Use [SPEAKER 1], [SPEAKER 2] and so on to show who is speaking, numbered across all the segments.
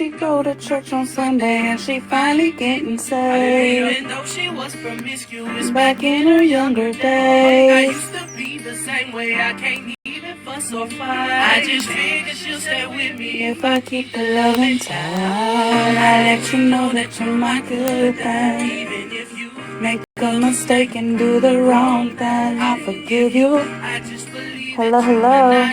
[SPEAKER 1] she go to church on Sunday and she finally getting saved. Even though she was promiscuous back in her younger days. I used to be the same way, I can't even fuss or fight. I just figured she'll stay with me if I keep the loving tight. I let you know that you're my good thing. Even if you make a mistake and do the wrong thing, I'll forgive you. I just believe hello, hello.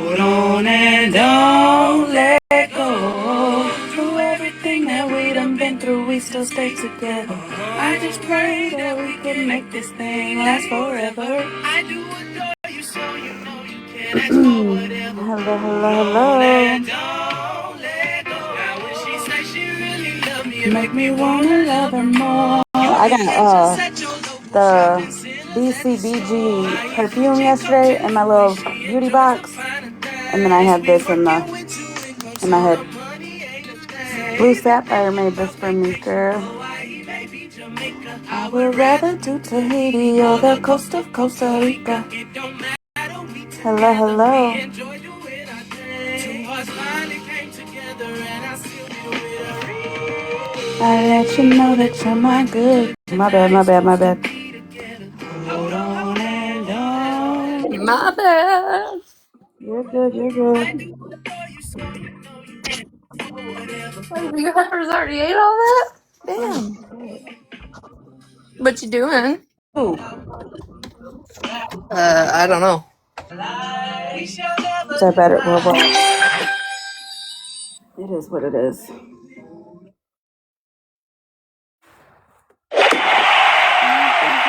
[SPEAKER 1] Hold on and don't let go. Through everything that we done been through, we still stay together. I just pray that we can make this thing last forever. I do adore you, so you know you can ask for whatever. Hello, hello, hello. Don't let go. Now when she says she really love me, make me wanna love her more. I got the BCBG perfume yesterday in my little beauty box, and then I have this in my head. Blue Sapphire made this for me, girl. I would rather do Tahiti or the coast of Costa Rica. Hello, hello. I let you know that you're my good. My bad, my bad, my bad. Hold on and on.
[SPEAKER 2] My bad.
[SPEAKER 1] You're good, you're good.
[SPEAKER 2] You guys already ate all that? Damn. What you doing?
[SPEAKER 1] Ooh.
[SPEAKER 2] I don't know.
[SPEAKER 1] Is that better? Well, it is what it is.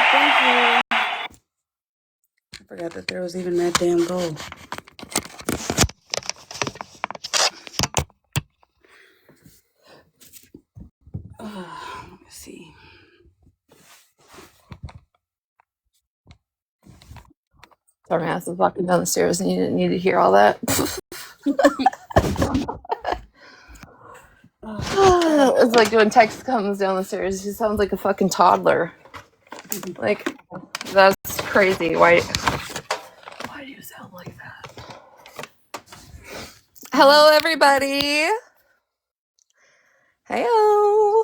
[SPEAKER 1] Thank you. I forgot that there was even that damn goal. Let's see.
[SPEAKER 2] Sorry, my ass was walking down the stairs and you didn't need to hear all that. It's like when Tex comes down the stairs, he sounds like a fucking toddler. Like, that's crazy. Why do you sound like that? Hello, everybody. Heyo.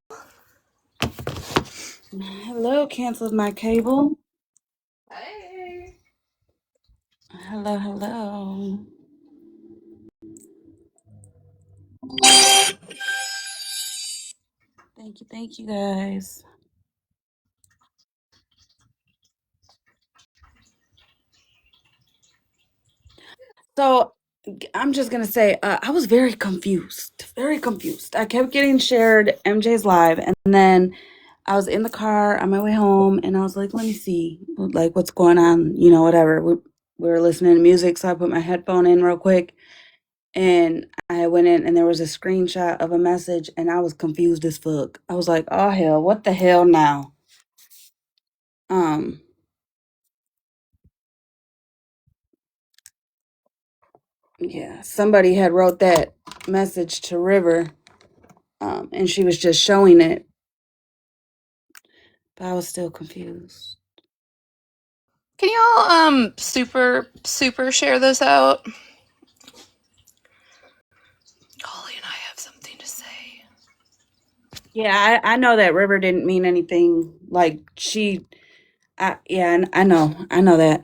[SPEAKER 1] Hello, canceled my cable.
[SPEAKER 2] Hey.
[SPEAKER 1] Hello, hello. Thank you guys. So I'm just gonna say I was very confused. Very confused. I kept getting shared MJ's live, and then I was in the car on my way home, and I was like, let me see, like, what's going on, you know, whatever. We were listening to music, so I put my headphone in real quick, and I went in, and there was a screenshot of a message, and I was confused as fuck. I was like, oh hell, what the hell now? Yeah, somebody had wrote that message to River, and she was just showing it, but I was still confused.
[SPEAKER 2] Can y'all super share this out? Holly and I have something to say.
[SPEAKER 1] Yeah, I know that River didn't mean anything. Like I know that.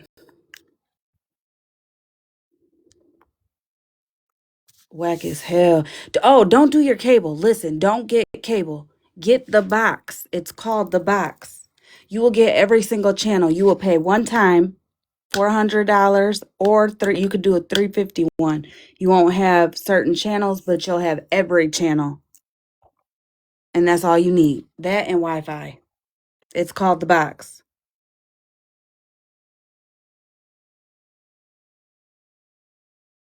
[SPEAKER 1] Whack as hell. Oh, don't do your cable. Listen, don't get cable. Get the box. It's called the box. You will get every single channel. You will pay one time, $400, or you could do a $351. You won't have certain channels, but you'll have every channel. And that's all you need. That and Wi-Fi. It's called the box.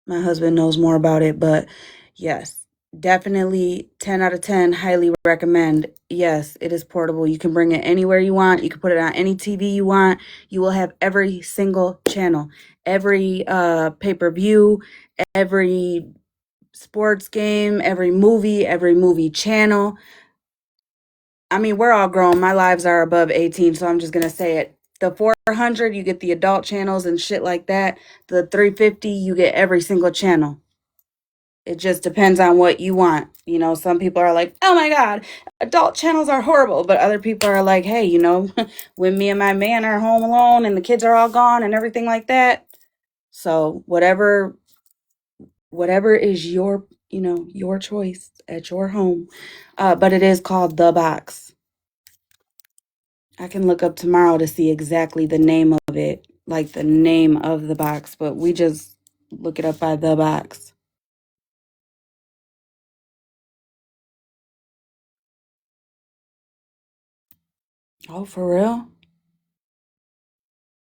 [SPEAKER 1] My husband knows more about it, but yes, definitely 10 out of 10. Highly recommend. Yes, it is portable. You can bring it anywhere you want. You can put it on any TV you want. You will have every single channel, every pay-per-view, every sports game, every movie channel. I mean, we're all grown. My lives are above 18, so I'm just going to say it. The 400, you get the adult channels and shit like that. The 350, you get every single channel. It just depends on what you want. You know, some people are like, oh my God, adult channels are horrible. But other people are like, hey, you know, when me and my man are home alone and the kids are all gone and everything like that. So whatever is your, you know, your choice at your home. But it is called The Box. I can look up tomorrow to see exactly the name of it, like the name of the box, but we just look it up by The Box. Oh, for real?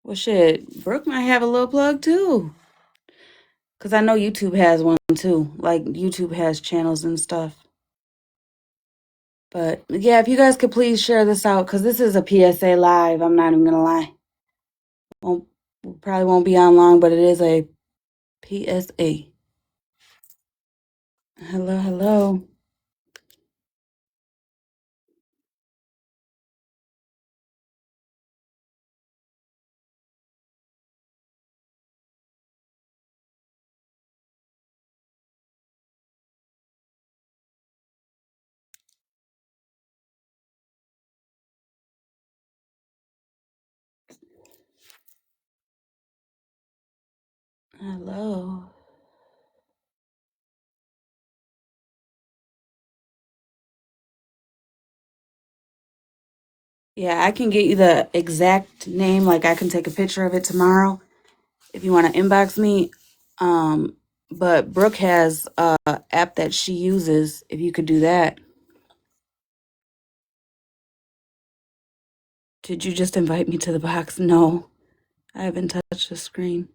[SPEAKER 1] Well, shit, Brooke might have a little plug too. Because I know YouTube has one too. Like, YouTube has channels and stuff. But yeah, if you guys could please share this out, because this is a PSA live. I'm not even going to lie. Won't, probably won't be on long, but it is a PSA. Hello, hello. Hello. Yeah, I can get you the exact name. Like, I can take a picture of it tomorrow if you want to inbox me. But Brooke has a app that she uses. If you could do that. Did you just invite me to the box? No, I haven't touched the screen.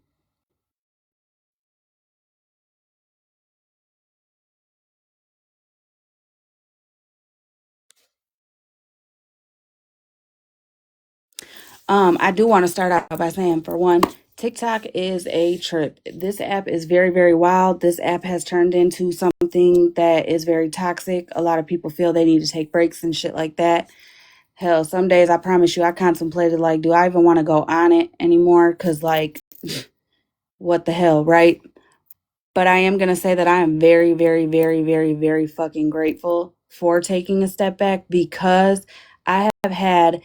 [SPEAKER 1] I do want to start out by saying, for one, TikTok is a trip. This app is very, very wild. This app has turned into something that is very toxic. A lot of people feel they need to take breaks and shit like that. Hell, some days I promise you, I contemplated, like, do I even want to go on it anymore? Because, like, what the hell, right? But I am going to say that I am very, very, very, very, very fucking grateful for taking a step back, because I have had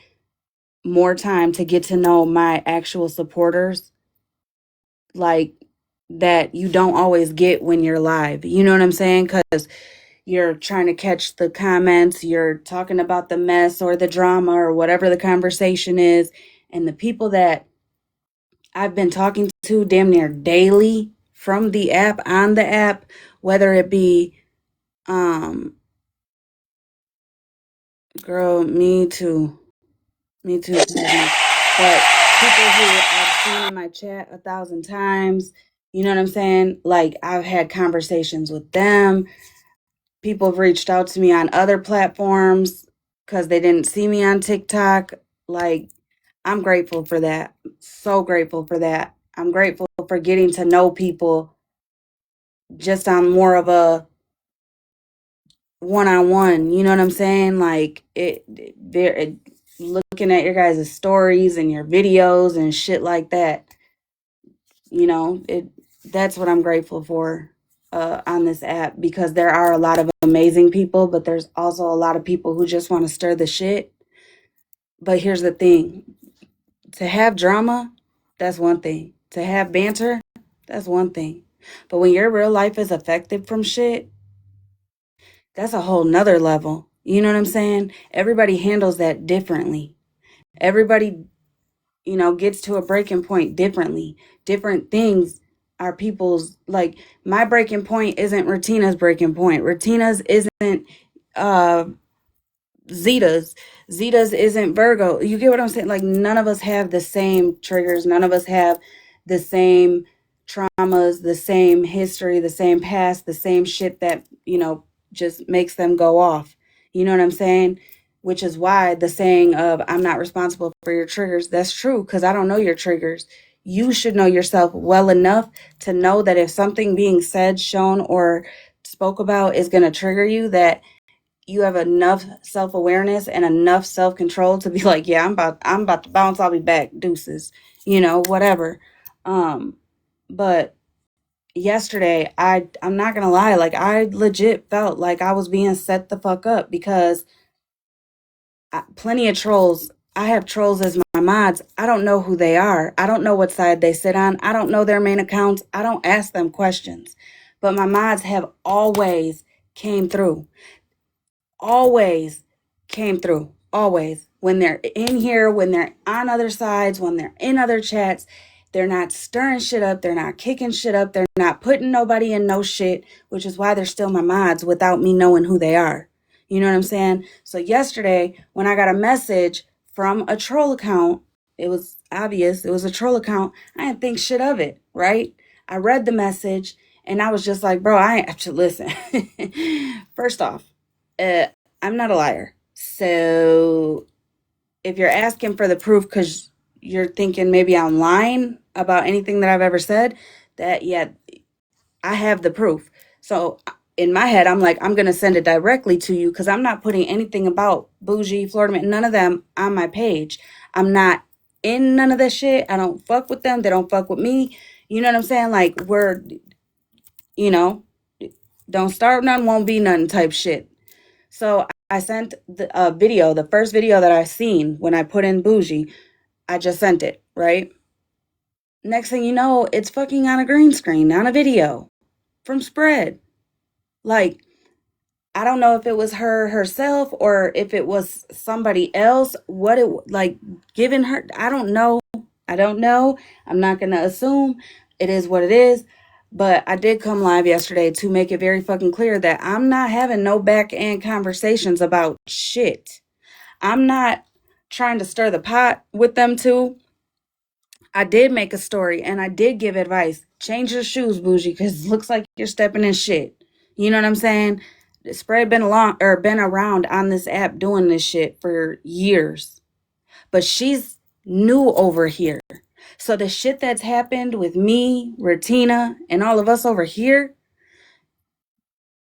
[SPEAKER 1] more time to get to know my actual supporters, like, that you don't always get when you're live. You know what I'm saying? Because you're trying to catch the comments, you're talking about the mess or the drama or whatever the conversation is. And the people that I've been talking to damn near daily from the app, on the app, whether it be, girl, me too. Me too, Susan. But people who I've seen in my chat 1,000 times, you know what I'm saying? Like, I've had conversations with them. People have reached out to me on other platforms because they didn't see me on TikTok. Like, I'm grateful for that. So grateful for that. I'm grateful for getting to know people just on more of a one-on-one. You know what I'm saying? Like, looking at your guys' stories and your videos and shit like that. You know, that's what I'm grateful for on this app, because there are a lot of amazing people, but there's also a lot of people who just want to stir the shit. But here's the thing: to have drama, that's one thing. To have banter, that's one thing. But when your real life is affected from shit, that's a whole nother level. You know what I'm saying? Everybody handles that differently. Everybody, you know, gets to a breaking point differently. Different things are people's, like, my breaking point isn't Retina's breaking point. Retina's isn't uh Zeta's isn't Virgo. You get what I'm saying? Like, none of us have the same triggers. None of us have the same traumas, the same history, the same past, the same shit that, you know, just makes them go off. You know what I'm saying? Which is why the saying of, I'm not responsible for your triggers, that's true, because I don't know your triggers. You should know yourself well enough to know that if something being said, shown, or spoke about is going to trigger you, that you have enough self-awareness and enough self-control to be like, yeah, I'm about to bounce, I'll be back, deuces, you know, whatever. But yesterday, I'm not gonna lie, like I legit felt like I was being set the fuck up because plenty of trolls. I have trolls as my mods. I don't know who they are. I don't know what side they sit on. I don't know their main accounts. I don't ask them questions. But my mods have always came through. Always came through. Always. When they're in here, when they're on other sides, when they're in other chats, they're not stirring shit up. They're not kicking shit up. They're not putting nobody in no shit, which is why they're still my mods without me knowing who they are. You know what I'm saying? So yesterday, when I got a message from a troll account, it was obvious it was a troll account. I didn't think shit of it, right? I read the message and I was just like, bro, I ain't to listen. First off, uh, I'm not a liar. So if you're asking for the proof because you're thinking maybe I'm lying about anything that I've ever said, that, yeah, I have the proof. So in my head, I'm like, I'm going to send it directly to you because I'm not putting anything about Bougie, Florida Man, none of them on my page. I'm not in none of this shit. I don't fuck with them. They don't fuck with me. You know what I'm saying? Like, we're, you know, don't start none, won't be none type shit. So I sent the video, the first video that I seen when I put in Bougie. I just sent it, right? Next thing you know, it's fucking on a green screen, on a video from Spread. Like, I don't know if it was her herself or if it was somebody else. What it like giving her, I don't know. I don't know. I'm not going to assume. It is what it is. But I did come live yesterday to make it very fucking clear that I'm not having no back end conversations about shit. I'm not trying to stir the pot with them two. I did make a story and I did give advice. Change your shoes, Bougie, because it looks like you're stepping in shit. You know what I'm saying? Spread been around on this app doing this shit for years. But she's new over here. So the shit that's happened with me, Retina, and all of us over here,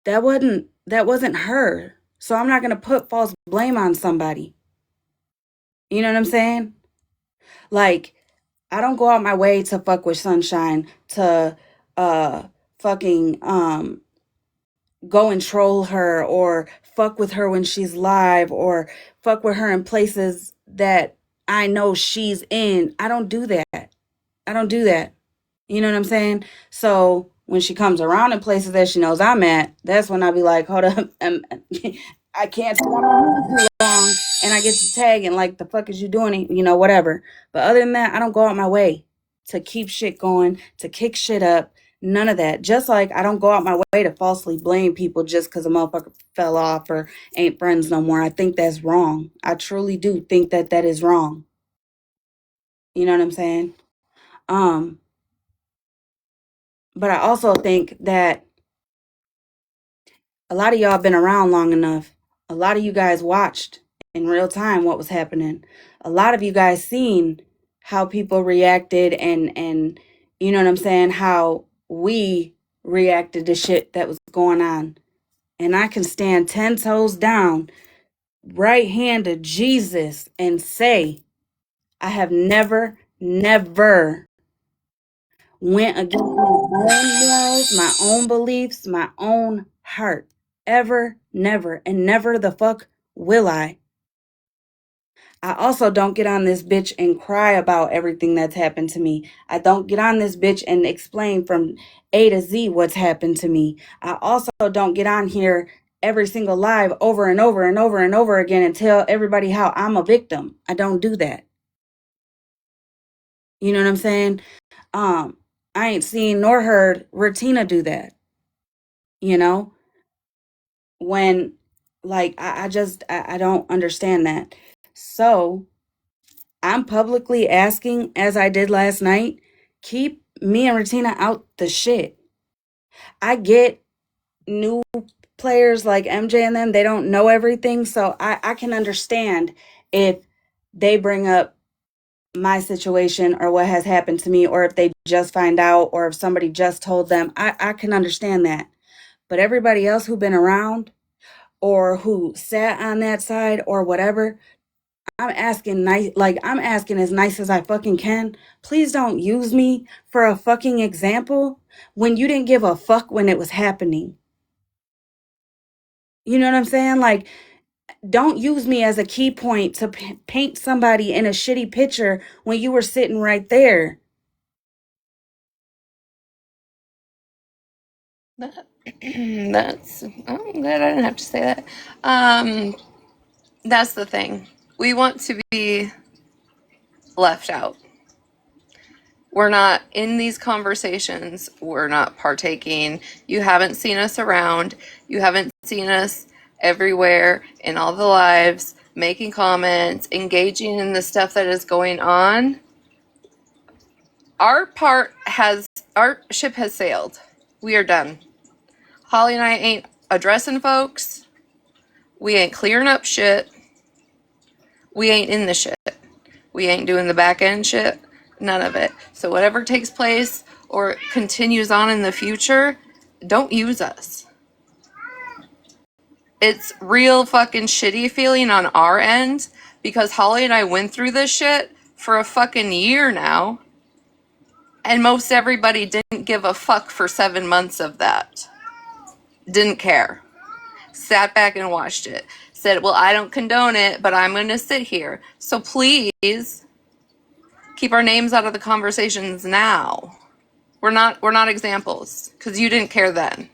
[SPEAKER 1] that wasn't her. So I'm not gonna put false blame on somebody. You know what I'm saying? Like, I don't go out my way to fuck with Sunshine, to uh fucking go and troll her or fuck with her when she's live or fuck with her in places that I know she's in. I don't do that. I don't do that. You know what I'm saying? So when she comes around in places that she knows I'm at, that's when I'll be like, hold up, I can't stop too long, and I get to tag and like, the fuck is you doing? You know, whatever. But other than that, I don't go out my way to keep shit going, to kick shit up. None of that. Just like I don't go out my way to falsely blame people just because a motherfucker fell off or ain't friends no more. I think that's wrong. I truly do think that that is wrong. You know what I'm saying? Um, but I also think that a lot of y'all been around long enough. A lot of you guys watched in real time what was happening. A lot of you guys seen how people reacted and you know what I'm saying, how we reacted to shit that was going on. And I can stand 10 toes down, right hand to Jesus, and say I have never went against my own morals, my own beliefs, my own heart. Ever, never, and never the fuck will I. I also don't get on this bitch and cry about everything that's happened to me. I don't get on this bitch and explain from A to Z what's happened to me. I also don't get on here every single live over and over and over and over again and tell everybody how I'm a victim. I don't do that. You know what I'm saying? Um, I ain't seen nor heard Retina do that. You know, when like I don't understand that. So I'm publicly asking, as I did last night, keep me and Retina out the shit. I get new players like MJ and them, they don't know everything. So I can understand if they bring up my situation or what has happened to me, or if they just find out, or if somebody just told them. I can understand that. But everybody else who been around or who sat on that side or whatever, I'm asking nice, like I'm asking as nice as I fucking can. Please don't use me for a fucking example when you didn't give a fuck when it was happening. You know what I'm saying? Like, don't use me as a key point to paint somebody in a shitty picture when you were sitting right there.
[SPEAKER 2] That's, I'm glad I didn't have to say that. That's the thing. We want to be left out. We're not in these conversations. We're not partaking. You haven't seen us around. You haven't seen us everywhere in all the lives, making comments, engaging in the stuff that is going on. Our ship has sailed. We are done. Holly and I ain't addressing folks. We ain't clearing up shit. We ain't in the shit. We ain't doing the back end shit. None of it. So whatever takes place or continues on in the future, don't use us. It's real fucking shitty feeling on our end because Holly and I went through this shit for a fucking year now. And most everybody didn't give a fuck for 7 months of that. Didn't care. Sat back and watched it. Said, well, I don't condone it, but I'm going to sit here. So please keep our names out of the conversations now. We're not examples because you didn't care then.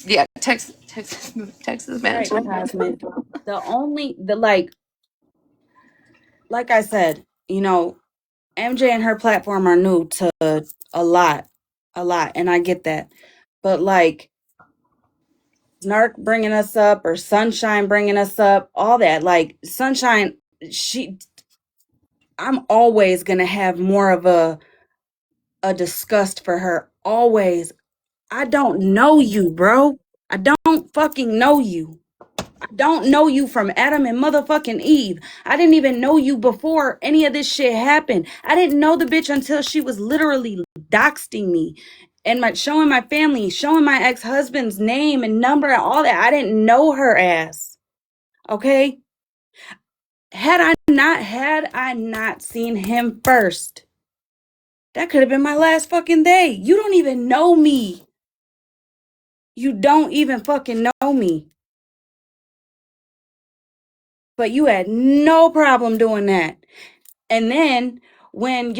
[SPEAKER 2] Yeah, Texas
[SPEAKER 1] Right,
[SPEAKER 2] management.
[SPEAKER 1] harassment. Like I said, you know, MJ and her platform are new to a lot, and I get that. But like Snark bringing us up or Sunshine bringing us up, all that, like Sunshine, I'm always gonna have more of a disgust for her. Always. I don't know you, bro. I don't fucking know you. I don't know you from Adam and motherfucking Eve. I didn't even know you before any of this shit happened. I didn't know the bitch until she was literally doxing me and showing my family, showing my ex-husband's name and number and all that. I didn't know her ass. Okay? Had I not seen him first, that could have been my last fucking day. You don't even know me. You don't even fucking know me. But you had no problem doing that. And then when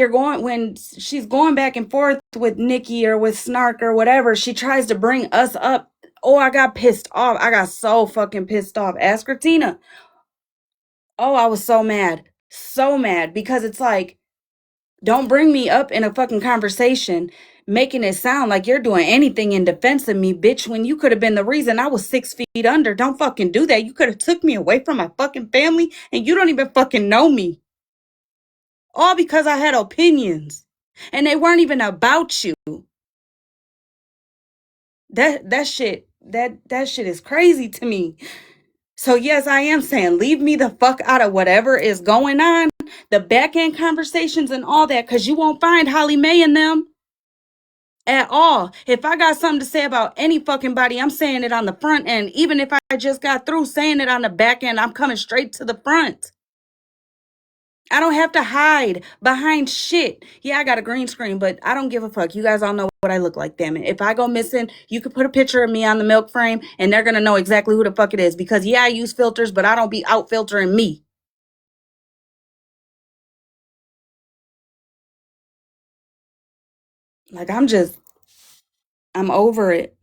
[SPEAKER 1] she's going back and forth with Nikki or with Snark or whatever, she tries to bring us up. Oh, I got pissed off. I got so fucking pissed off. Ask her, Tina. Oh, I was so mad. So mad because it's like, don't bring me up in a fucking conversation making it sound like you're doing anything in defense of me, bitch, when you could have been the reason I was 6 feet under. Don't fucking do that. You could have took me away from my fucking family and you don't even fucking know me. All because I had opinions and they weren't even about you. That shit is crazy to me. So yes, I am saying leave me the fuck out of whatever is going on, the back end conversations and all that, because you won't find Hollymae in them at all. If I got something to say about any fucking body, I'm saying it on the front end. Even if I just got through saying it on the back end, I'm coming straight to the front. I don't have to hide behind shit. Yeah, I got a green screen, but I don't give a fuck. You guys all know what I look like, damn it. If I go missing, you could put a picture of me on the milk frame and they're going to know exactly who the fuck it is. Because yeah, I use filters, but I don't be out filtering me. Like, I'm over it.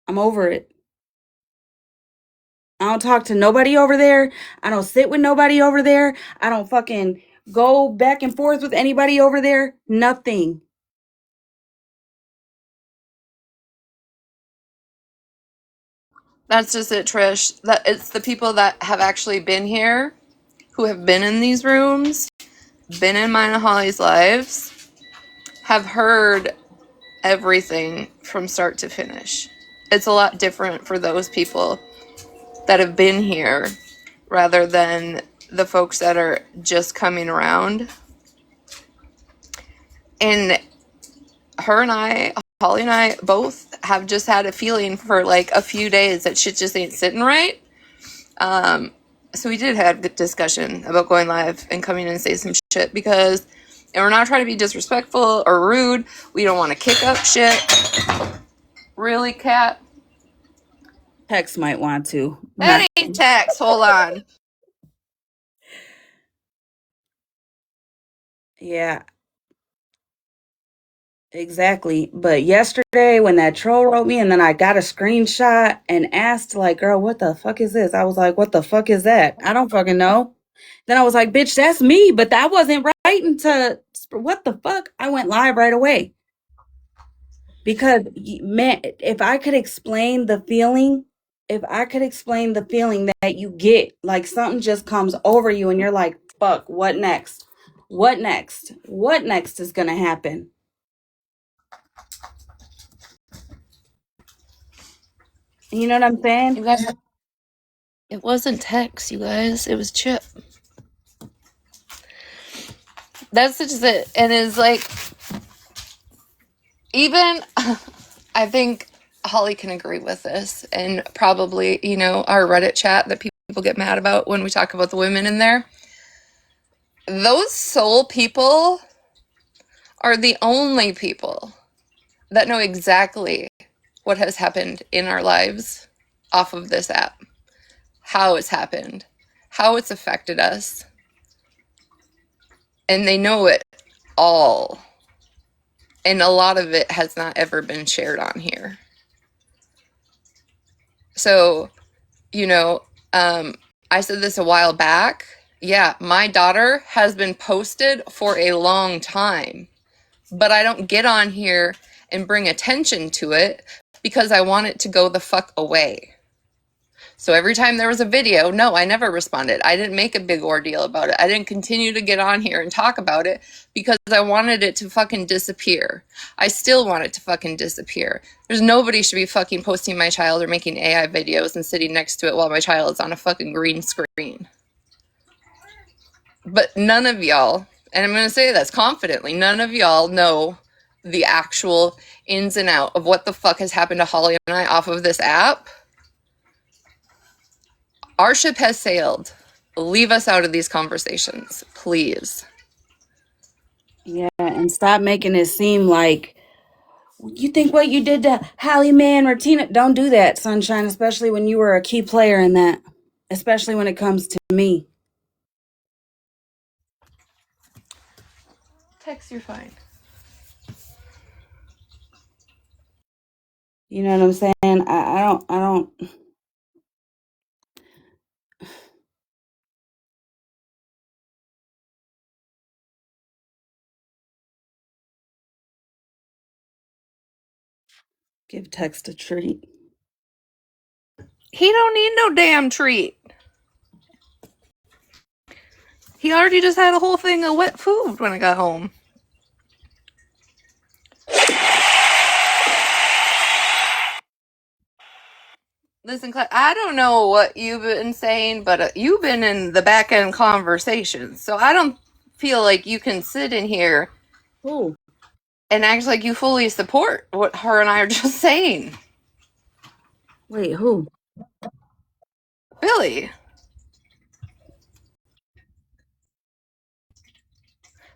[SPEAKER 1] I'm over it. I don't talk to nobody over there. I don't sit with nobody over there. I don't fucking go back and forth with anybody over there. Nothing.
[SPEAKER 2] That's just it, Trish. That it's the people that have actually been here, who have been in these rooms, been in mine and Holly's lives, have heard everything from start to finish. It's a lot different for those people that have been here rather than the folks that are just coming around. And Holly and I both have just had a feeling for like a few days that shit just ain't sitting right. So we did have a good discussion about going live and coming in and say some shit because And we're not trying to be disrespectful or rude. We don't want to kick up shit. Really, Kat?
[SPEAKER 1] Tex might want to.
[SPEAKER 2] That ain't Tex. Hold on.
[SPEAKER 1] Yeah, exactly. But yesterday when that troll wrote me and then I got a screenshot and asked like, girl, what the fuck is this? I was like, what the fuck is that? I don't fucking know. Then I was like, bitch, that's me, but that wasn't writing to what the fuck? I went live right away. Because man, if I could explain the feeling, that you get, like something just comes over you and you're like, fuck, what next? What next? What next is gonna happen? You know what I'm saying?
[SPEAKER 2] You guys, it wasn't Tex, you guys. It was Chip. That's just it. And it's like, even, I think Holly can agree with this, and probably, you know, our Reddit chat that people get mad about when we talk about the women in there. Those soul people are the only people that know exactly what has happened in our lives off of this app, how it's happened, how it's affected us, and they know it all. And a lot of it has not ever been shared on here. So, you know, I said this a while back. Yeah, my daughter has been posted for a long time, but I don't get on here and bring attention to it because I want it to go the fuck away. So every time there was a video, no, I never responded. I didn't make a big ordeal about it. I didn't continue to get on here and talk about it because I wanted it to fucking disappear. I still want it to fucking disappear. There's nobody should be fucking posting my child or making AI videos and sitting next to it while my child is on a fucking green screen. But none of y'all, and I'm going to say this confidently, none of y'all know the actual ins and out of what the fuck has happened to Holly and I off of this app. Our ship has sailed. Leave us out of these conversations, please.
[SPEAKER 1] Yeah, and stop making it seem like you think what you did to Hollymae and Martina. Don't do that, Sunshine, especially when you were a key player in that. Especially when it comes to me.
[SPEAKER 2] Tex, you're fine.
[SPEAKER 1] You know what I'm saying? I don't give Text a treat.
[SPEAKER 2] He don't need no damn treat. He already just had a whole thing of wet food when I got home. Listen, I don't know what you've been saying, but you've been in the back end conversations. So I don't feel like you can sit in here
[SPEAKER 1] Who?
[SPEAKER 2] and act like you fully support what her and I are just saying.
[SPEAKER 1] Wait, who?
[SPEAKER 2] Billy.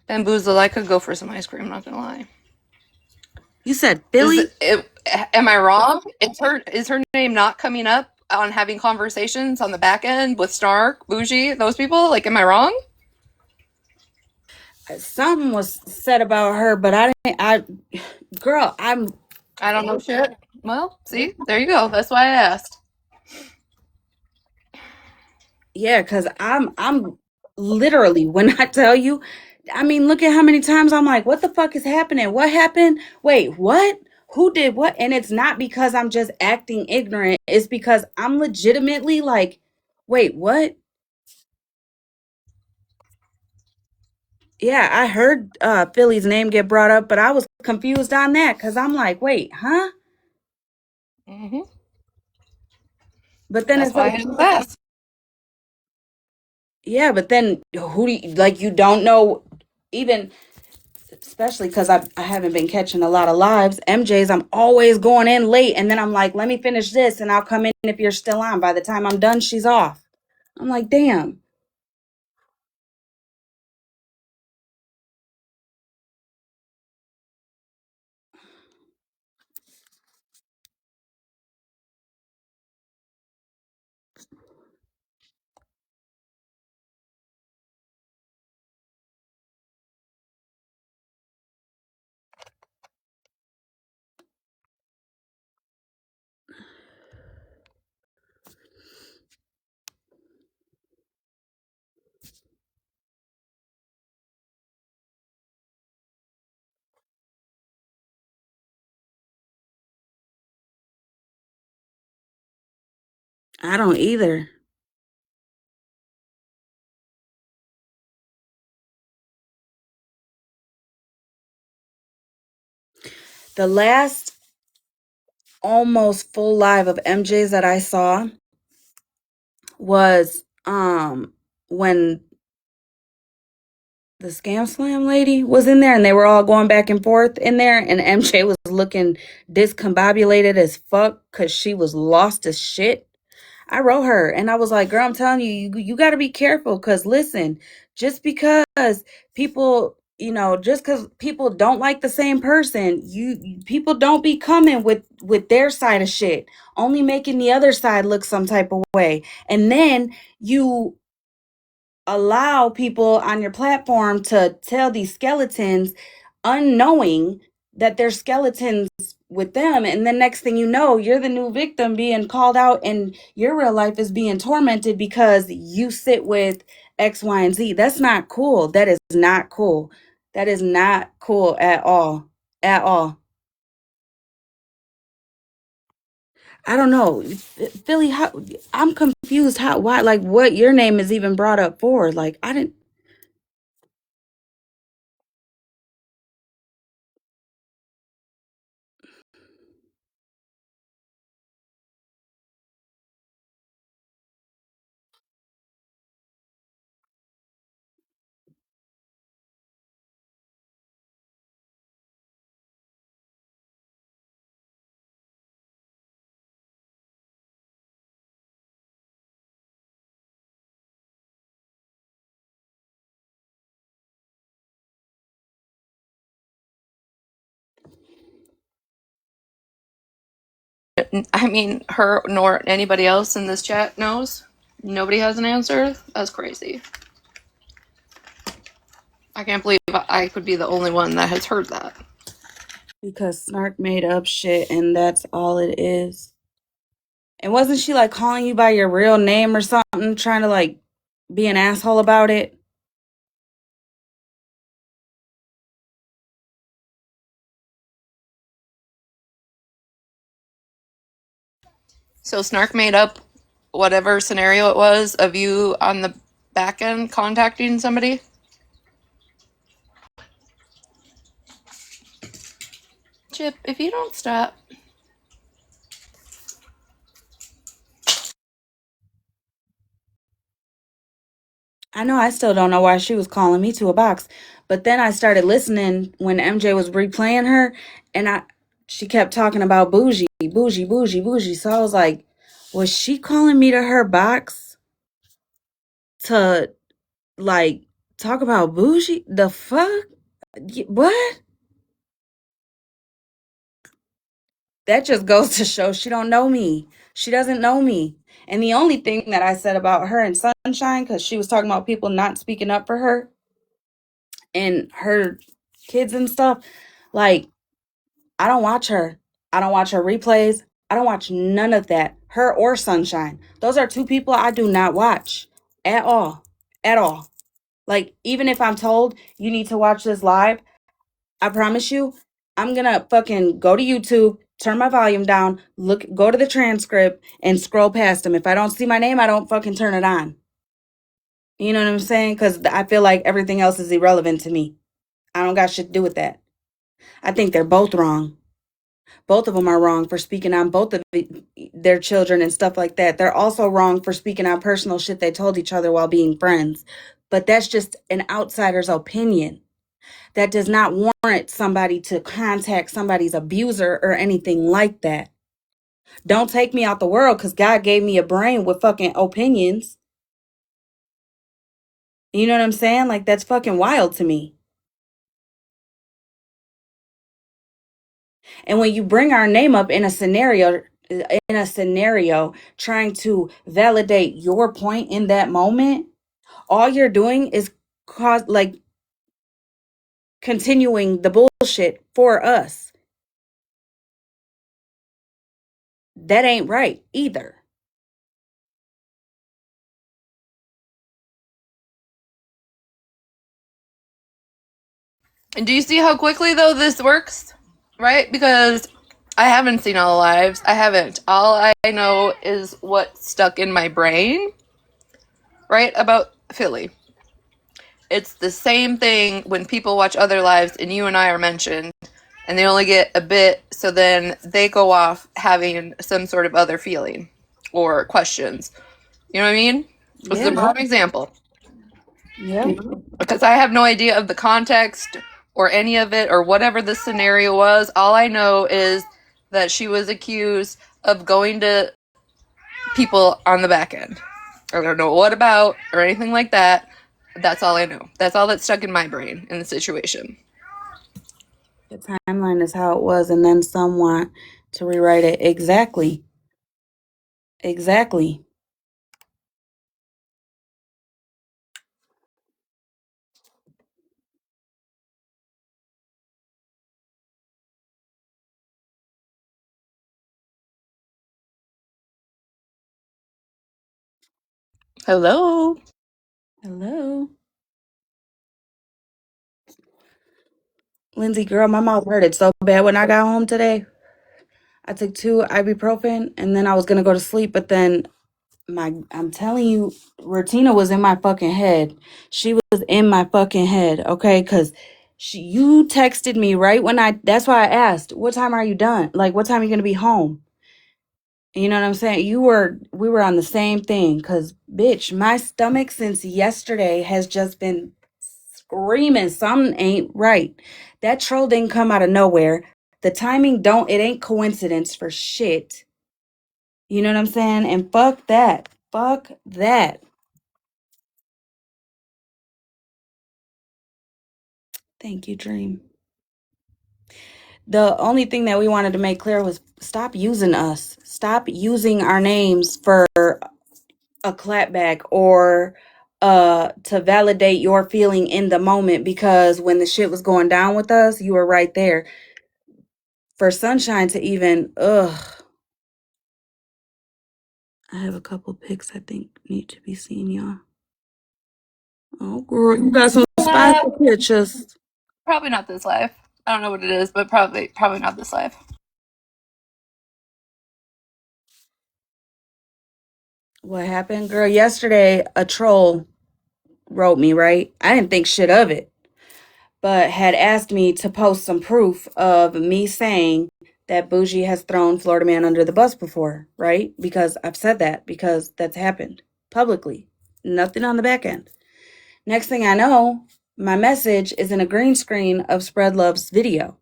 [SPEAKER 2] Bamboozle, I could go for some ice cream, not gonna lie.
[SPEAKER 1] You said Billy?
[SPEAKER 2] Am I wrong? Is her name not coming up on having conversations on the back end with Snark, Bougie, those people? Like, am I wrong?
[SPEAKER 1] Something was said about her, but I girl,
[SPEAKER 2] I don't know shit. Well, see, there you go. That's why I asked.
[SPEAKER 1] yeah, because I'm literally, when I tell you, I mean, look at how many times I'm like, what the fuck is happening? What happened? Wait, what? Who did what? And it's not because I'm just acting ignorant. It's because I'm legitimately like, wait, what? Yeah, I heard Philly's name get brought up, but I was confused on that because I'm like, wait, huh?
[SPEAKER 2] Mm-hmm.
[SPEAKER 1] But then
[SPEAKER 2] That's
[SPEAKER 1] it's
[SPEAKER 2] why
[SPEAKER 1] like,
[SPEAKER 2] I just asked.
[SPEAKER 1] yeah, but then who do you, like, you don't know, even, especially because I haven't been catching a lot of lives. MJ's, I'm always going in late, and then I'm like, let me finish this, and I'll come in if you're still on. By the time I'm done, she's off. I'm like, damn. I don't either. The last almost full live of MJ's that I saw was when the Scam Slam lady was in there and they were all going back and forth in there, and MJ was looking discombobulated as fuck because she was lost as shit. I wrote her and I was like, girl, I'm telling you, you got to be careful because listen, just because people, just because people don't like the same person, people don't be coming with their side of shit, only making the other side look some type of way. And then you allow people on your platform to tell these skeletons unknowing that they're skeletons with them, and then next thing you know, you're the new victim being called out and your real life is being tormented because you sit with X, Y, and Z. That's not cool. That is not cool. That is not cool at all. At all. I don't know. Philly, how, I'm confused how, why, like what your name is even brought up for. Like I didn't.
[SPEAKER 2] I mean, her nor anybody else in this chat knows. Nobody has an answer. That's crazy. I can't believe I could be the only one that has heard that.
[SPEAKER 1] Because Snark made up shit and that's all it is. And wasn't she like calling you by your real name or something, trying to like be an asshole about it?
[SPEAKER 2] So Snark made up whatever scenario it was of you on the back end contacting somebody. Chip, if you don't stop.
[SPEAKER 1] I know I still don't know why she was calling me to a box. But then I started listening when MJ was replaying her and she kept talking about bougie, bougie, bougie, bougie. So I was like, was she calling me to her box to like talk about bougie? The fuck? What? That just goes to show she don't know me. She doesn't know me. And the only thing that I said about her and Sunshine, because she was talking about people not speaking up for her and her kids and stuff, like, I don't watch her. I don't watch her replays. I don't watch none of that. Her or Sunshine. Those are two people I do not watch at all. At all. Like, even if I'm told you need to watch this live, I promise you, I'm gonna fucking go to YouTube, turn my volume down, go to the transcript, and scroll past them. If I don't see my name, I don't fucking turn it on. You know what I'm saying? Because I feel like everything else is irrelevant to me. I don't got shit to do with that. I think they're both wrong. Both of them are wrong for speaking on both of their children and stuff like that. They're also wrong for speaking on personal shit they told each other while being friends. But that's just an outsider's opinion. That does not warrant somebody to contact somebody's abuser or anything like that. Don't take me out the world because God gave me a brain with fucking opinions. You know what I'm saying? Like, that's fucking wild to me. And when you bring our name up in a scenario, in a scenario trying to validate your point in that moment, all you're doing is cause like continuing the bullshit for us. That ain't right either.
[SPEAKER 2] And do you see how quickly, though, this works? Right? Because I haven't seen all the lives. I haven't. All I know is what's stuck in my brain, right, about Philly. It's the same thing when people watch other lives and you and I are mentioned and they only get a bit, so then they go off having some sort of other feeling or questions. You know what I mean? This is a prime example.
[SPEAKER 1] Yeah.
[SPEAKER 2] Because I have no idea of the context or any of it or whatever the scenario was. All I know is that she was accused of going to people on the back end. I don't know what about or anything like that. That's all I know. That's all that's stuck in my brain in the situation.
[SPEAKER 1] The timeline is how it was, and then some want to rewrite it. Exactly. Exactly.
[SPEAKER 2] Hello.
[SPEAKER 1] Hello. Lindsay, girl, my mouth hurted so bad when I got home today. I took 2 ibuprofen and then I was gonna go to sleep, but then I'm telling you, Ratina was in my fucking head. She was in my fucking head, okay? Cause you texted me right when that's why I asked, what time are you done? Like, what time are you gonna be home? You know what I'm saying? We were on the same thing. Cause bitch, my stomach since yesterday has just been screaming something ain't right. That troll didn't come out of nowhere. The timing it ain't coincidence for shit. You know what I'm saying? And fuck that. Fuck that. Thank you, Dream. The only thing that we wanted to make clear was stop using us. Stop using our names for a clapback or to validate your feeling in the moment, because when the shit was going down with us, you were right there. For Sunshine to even I have a couple pics I think need to be seen, y'all. Oh girl, you got some spicy pictures.
[SPEAKER 2] Probably not this life. I don't know what it is, but probably not this life.
[SPEAKER 1] What happened, girl? Yesterday, a troll wrote me, right? I didn't think shit of it, but had asked me to post some proof of me saying that Bougie has thrown Florida Man under the bus before, right? Because I've said that, because that's happened publicly. Nothing on the back end. Next thing I know, my message is in a green screen of Spread Love's video,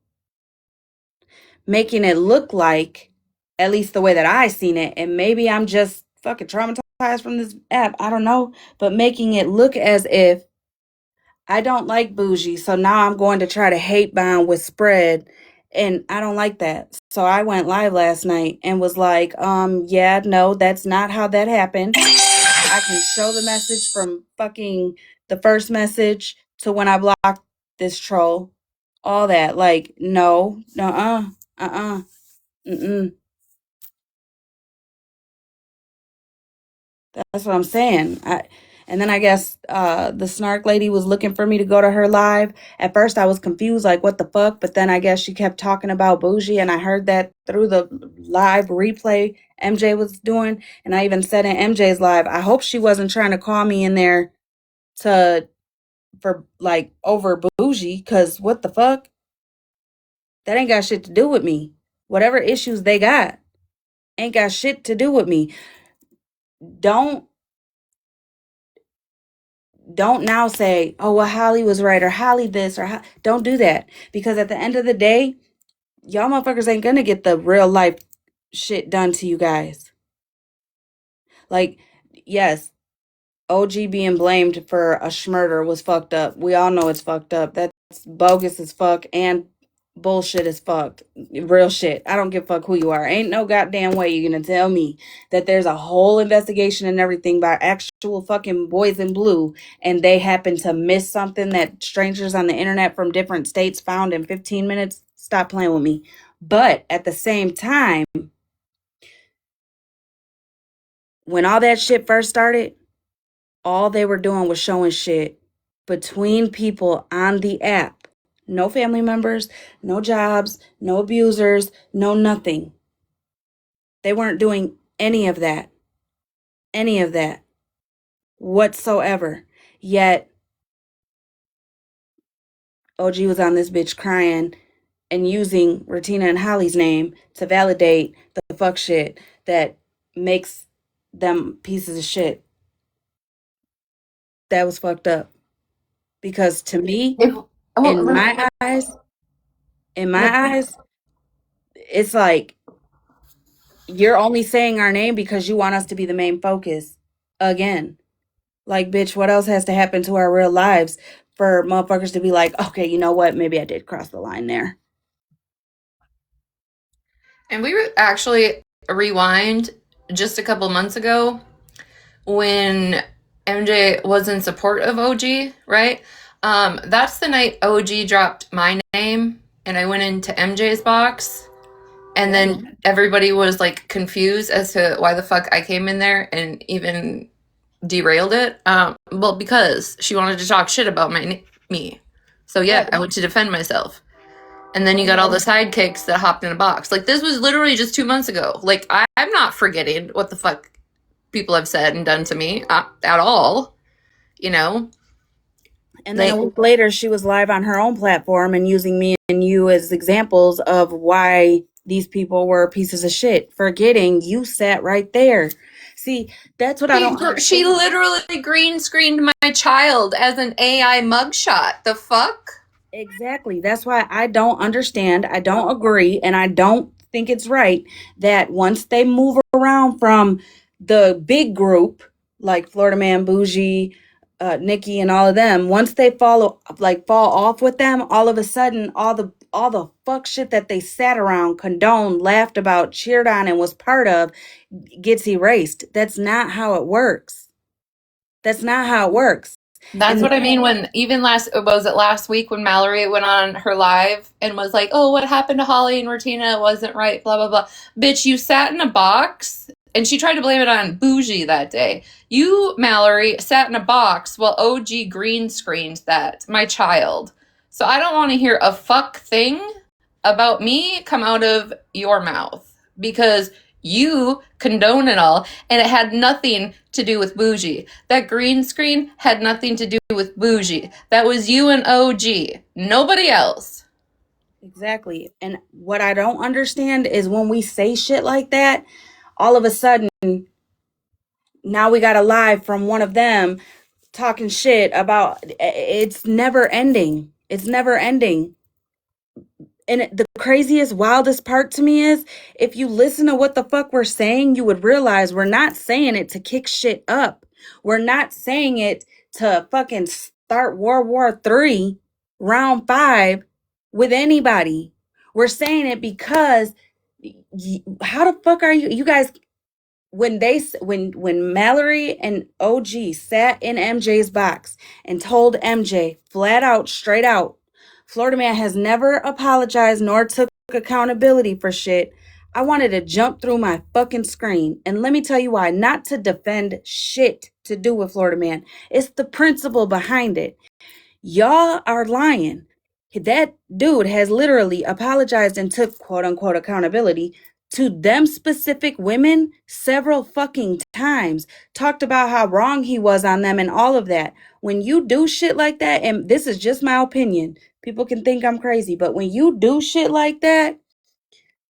[SPEAKER 1] making it look like, at least the way that I seen it, and maybe I'm just fucking traumatized from this app, I don't know, but making it look as if I don't like Bougie, so now I'm going to try to hate bound with Spread, and I don't like that. So I went live last night and was like, yeah, no, that's not how that happened. I can show the message from fucking the first message to when I blocked this troll. All that. Like, no, mm-mm. That's what I'm saying. And then I guess the snark lady was looking for me to go to her live. At first, I was confused, like, what the fuck? But then I guess she kept talking about Bougie, and I heard that through the live replay MJ was doing. And I even said in MJ's live, I hope she wasn't trying to call me in there for like over Bougie, because what the fuck? That ain't got shit to do with me. Whatever issues they got ain't got shit to do with me. Don't don't now say, oh, well, Holly was right, or Holly this, or don't do that. Because at the end of the day, y'all motherfuckers ain't gonna get the real life shit done to you guys. Like, yes, OG being blamed for a schmurder was fucked up. We all know it's fucked up. That's bogus as fuck and bullshit as fuck. Real shit. I don't give a fuck who you are. Ain't no goddamn way you're gonna tell me that there's a whole investigation and everything by actual fucking boys in blue and they happen to miss something that strangers on the internet from different states found in 15 minutes. Stop playing with me. But at the same time, when all that shit first started, all they were doing was showing shit between people on the app. No family members, no jobs, no abusers, no nothing. They weren't doing any of that whatsoever. Yet OG was on this bitch crying and using Retina and Holly's name to validate the fuck shit that makes them pieces of shit. That was fucked up. Because to me,
[SPEAKER 2] If,
[SPEAKER 1] in
[SPEAKER 2] well,
[SPEAKER 1] my eyes, it's like you're only saying our name because you want us to be the main focus again. Like, bitch, what else has to happen to our real lives for motherfuckers to be like, okay, you know what? Maybe I did cross the line there.
[SPEAKER 2] and we actually rewind just a couple months ago when MJ was in support of OG, right? That's the night OG dropped my name and I went into MJ's box. And then everybody was like confused as to why the fuck I came in there and even derailed it. Well, because she wanted to talk shit about me. So yeah,
[SPEAKER 1] Right.
[SPEAKER 2] I went to defend myself. And then you got all the sidekicks that hopped in a box. Like this was literally just 2 months ago. Like I'm not forgetting what the fuck people have said and done to me at all. You know,
[SPEAKER 1] And then
[SPEAKER 2] like
[SPEAKER 1] a week later, she was live on her own platform and using me and you as examples of why these people were pieces of shit, forgetting you sat right there. See, that's what I don't
[SPEAKER 2] she
[SPEAKER 1] understand.
[SPEAKER 2] literally green screened my child as an AI mugshot. The fuck?
[SPEAKER 1] Exactly. That's why I don't understand. I don't agree. And I don't think it's right that once they move around from the big group, like Florida Man, Bougie, Nikki, and all of them, once they fall off with them, all of a sudden, all the fuck shit that they sat around, condoned, laughed about, cheered on, and was part of gets erased. That's not how it works. That's not how it works.
[SPEAKER 2] That's
[SPEAKER 1] And
[SPEAKER 2] what I mean when even last week when Mallory went on her live and was like, "Oh, what happened to Holly and Retina? It wasn't right, blah blah blah." Bitch, you sat in a box and she tried to blame it on Bougie that day. You, Mallory, sat in a box while OG green screened that, my child. So I don't want to hear a fuck thing about me come out of your mouth because you condone it all and it had nothing to do with Bougie. That green screen had nothing to do with Bougie. That was you and OG, nobody else.
[SPEAKER 1] exactly. And what I don't understand is when we say shit like that, all of a sudden, now we got a live from one of them talking shit about it's never ending. It's never ending. And the craziest, wildest part to me is if you listen to what the fuck we're saying, you would realize we're not saying it to kick shit up. We're not saying it to fucking start World War III, round 5 with anybody. We're saying it because how the fuck are you guys when Mallory and OG sat in MJ's box and told MJ flat out, straight out, Florida Man has never apologized nor took accountability for shit. I wanted to jump through my fucking screen. And let me tell you why. Not to defend shit to do with Florida Man. It's the principle behind it. Y'all are lying. That dude has literally apologized and took quote unquote accountability to them specific women several fucking times. Talked about how wrong he was on them and all of that. When you do shit like that, and this is just my opinion, people can think I'm crazy, but when you do shit like that,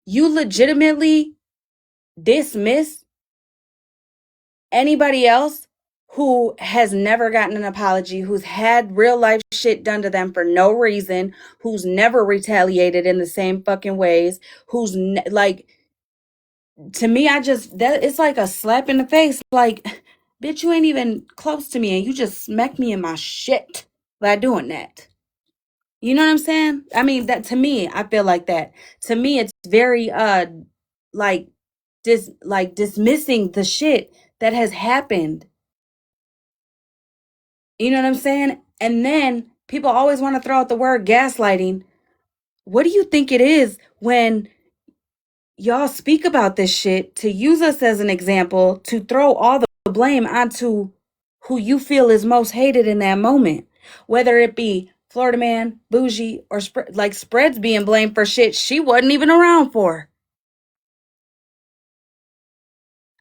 [SPEAKER 1] you legitimately dismiss anybody else who has never gotten an apology, who's had real life shit done to them for no reason, who's never retaliated in the same fucking ways, like, to me, that it's like a slap in the face. Like, bitch, you ain't even close to me and you just smack me in my shit by doing that. You know what I'm saying? I mean, that to me, I feel like that. To me, it's very like dismissing the shit that has happened. You know what I'm saying? And then people always want to throw out the word gaslighting. What do you think it is when y'all speak about this shit to use us as an example to throw all the blame onto who you feel is most hated in that moment? Whether it be Florida Man, Bougie, or like Spreads being blamed for shit she wasn't even around for.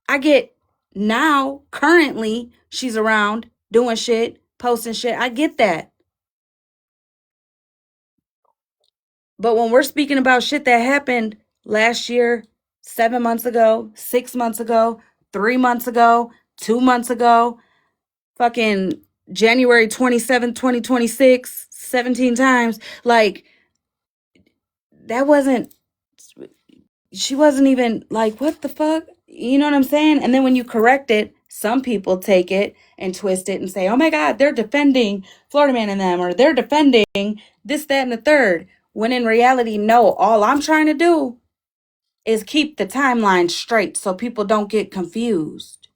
[SPEAKER 1] I get now, currently, she's around doing shit, posting shit. I get that. But when we're speaking about shit that happened last year, 7 months ago, 6 months ago, 3 months ago, 2 months ago, fucking January 27th, 2026, 17 times, like, that wasn't, she wasn't even like, what the fuck? You know what I'm saying? And then when you correct it, some people take it and twist it and say, oh my God, they're defending Florida Man and them, or they're defending this, that, and the third. When in reality, no, all I'm trying to do is keep the timeline straight so people don't get confused.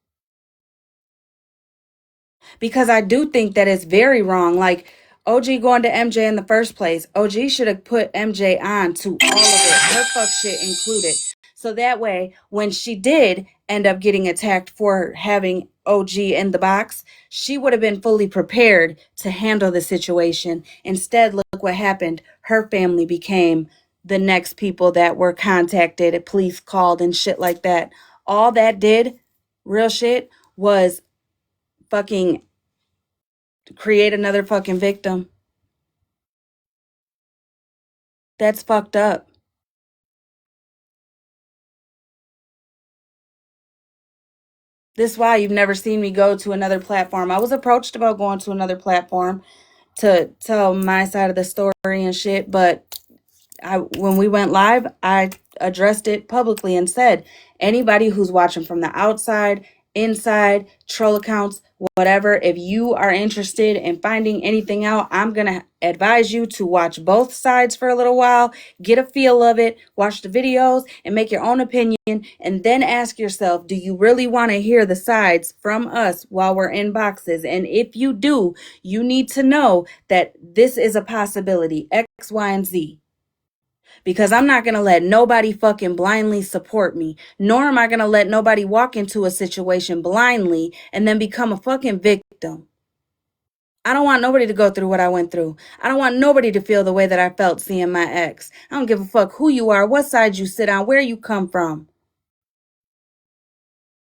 [SPEAKER 1] Because I do think that it's very wrong. Like OG going to MJ in the first place. OG should have put MJ on to all of it, her fuck shit included. So that way, when she did end up getting attacked for having OG in the box, she would have been fully prepared to handle the situation. Instead, look what happened. Her family became the next people that were contacted, police called, and shit like that. All that did, real shit, was fucking create another fucking victim. That's fucked up. This is why you've never seen me go to another platform. I was approached about going to another platform to tell my side of the story and shit, but when we went live, I addressed it publicly and said, anybody who's watching from the outside, inside, troll accounts, whatever, if you are interested in finding anything out, I'm going to advise you to watch both sides for a little while, get a feel of it, watch the videos, and make your own opinion, and then ask yourself, do you really want to hear the sides from us while we're in boxes? And if you do, you need to know that this is a possibility, X, Y, and Z. Because I'm not going to let nobody fucking blindly support me, nor am I going to let nobody walk into a situation blindly and then become a fucking victim. I don't want nobody to go through what I went through. I don't want nobody to feel the way that I felt seeing my ex. I don't give a fuck who you are, what side you sit on, where you come from.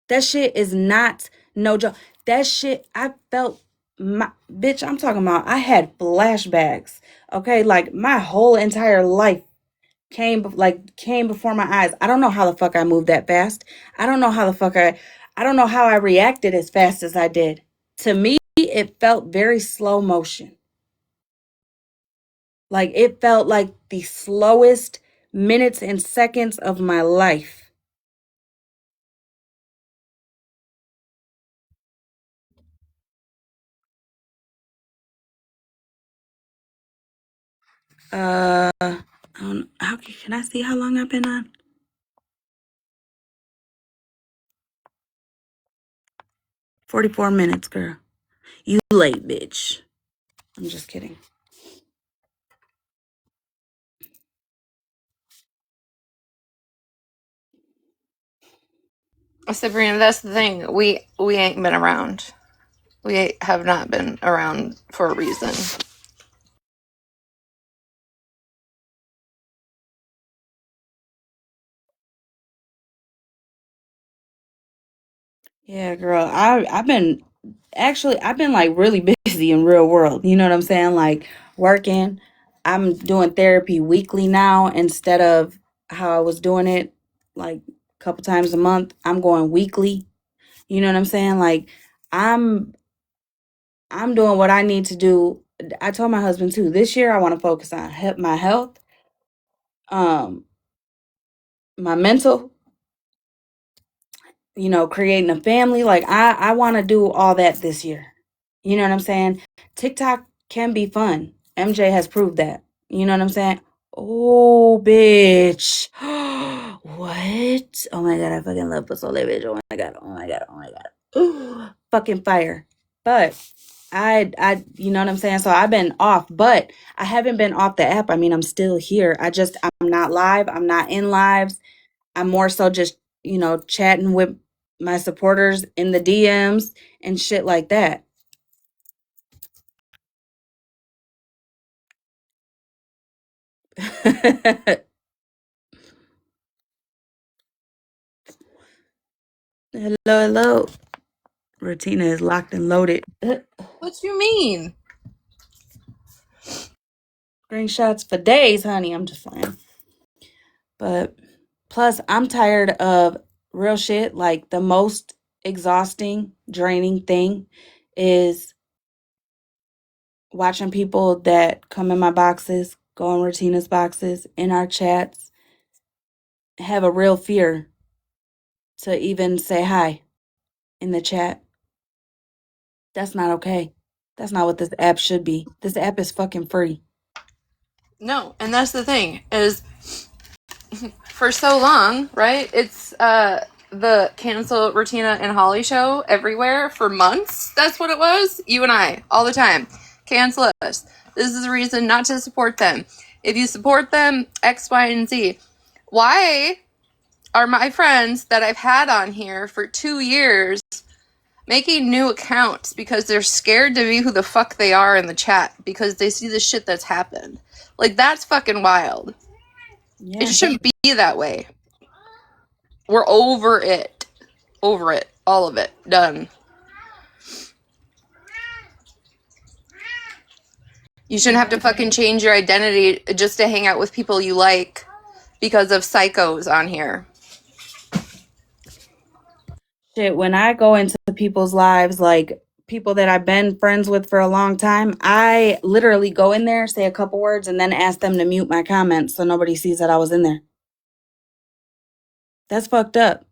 [SPEAKER 1] That shit is not no joke. That shit, I felt my bitch, I'm talking about, I had flashbacks. Okay, like my whole entire life came before my eyes. I don't know how the fuck I moved that fast. I don't know how the fuck I don't know how I reacted as fast as I did. To me, it felt very slow motion. Like it felt like the slowest minutes and seconds of my life. How can I see how long I've been on? 44 minutes, girl. You late, bitch. I'm just kidding.
[SPEAKER 2] Sabrina, that's the thing. We ain't been around. We have not been around for a reason.
[SPEAKER 1] Yeah, girl. I've been like really busy in real world. You know what I'm saying? Like working. I'm doing therapy weekly now instead of how I was doing it like a couple times a month. I'm going weekly. You know what I'm saying? Like I'm I'm doing what I need to do. I told my husband too. This year I want to focus on my health, um my mental, creating a family. Like I want to do all that this year. You know what I'm saying? TikTok can be fun. MJ has proved that. You know what I'm saying? Oh, bitch. What? Oh my god, I fucking love pozole, bitch. Oh my god. Oh my god. Oh my god. Ooh, fucking fire. But you know what I'm saying? So I've been off, but I haven't been off the app. I mean, I'm still here. I'm not live. I'm not in lives. I'm more so just, chatting with my supporters in the DMs and shit like that. Hello, hello. Rotina is locked and loaded.
[SPEAKER 2] What you mean?
[SPEAKER 1] Screenshots for days, honey. I'm just playing. But plus, I'm tired of real shit. Like, the most exhausting, draining thing is watching people that come in my boxes, go in Rotina's boxes, in our chats, have a real fear to even say hi in the chat. That's not okay. That's not what this app should be. This app is fucking free.
[SPEAKER 2] No, and that's the thing is, for so long, right? It's the cancel Rutina and Holly show everywhere for months. That's what it was. You and I all the time. Cancel us. This is a reason not to support them. If you support them, X, Y, and Z. Why are my friends that I've had on here for 2 years making new accounts because they're scared to be who the fuck they are in the chat because they see the shit that's happened? Like, that's fucking wild.
[SPEAKER 1] Yeah.
[SPEAKER 2] It shouldn't be that way. We're over it. Over it. All of it. Done. You shouldn't have to fucking change your identity just to hang out with people you like because of psychos on here.
[SPEAKER 1] Shit, when I go into people's lives, like people that I've been friends with for a long time, I literally go in there, say a couple words, and then ask them to mute my comments so nobody sees that I was in there. That's fucked up.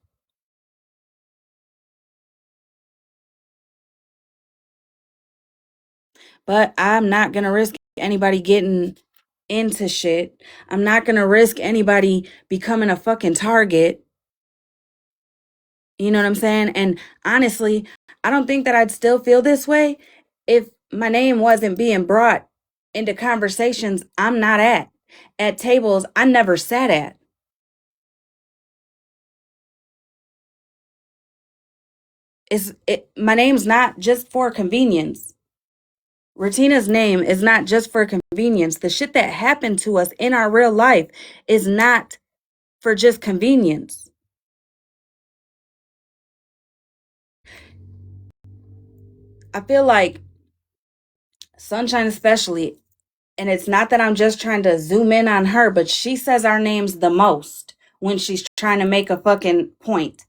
[SPEAKER 1] But I'm not going to risk anybody getting into shit. I'm not going to risk anybody becoming a fucking target. You know what I'm saying? And honestly, I don't think that I'd still feel this way if my name wasn't being brought into conversations I'm not at tables I never sat at. My name's not just for convenience. Rotina's name is not just for convenience. The shit that happened to us in our real life is not for just convenience. I feel like Sunshine especially, and it's not that I'm just trying to zoom in on her, but she says our names the most when she's trying to make a fucking point.